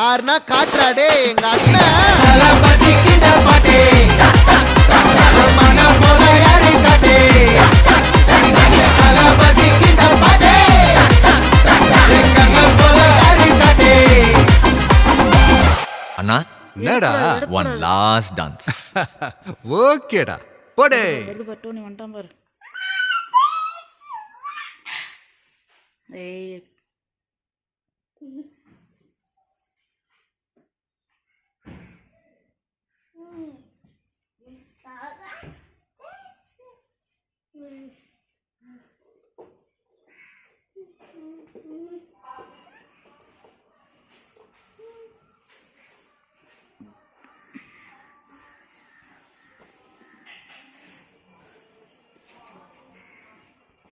யாருன்னா காட்டுறாடே எங்க அண்ணன் அண்ணா என்னடா ஒன் லாஸ்ட் டான்ஸ். ஓகேடா போடே. டோனி வந்துட்டான் பாரு. ஏய்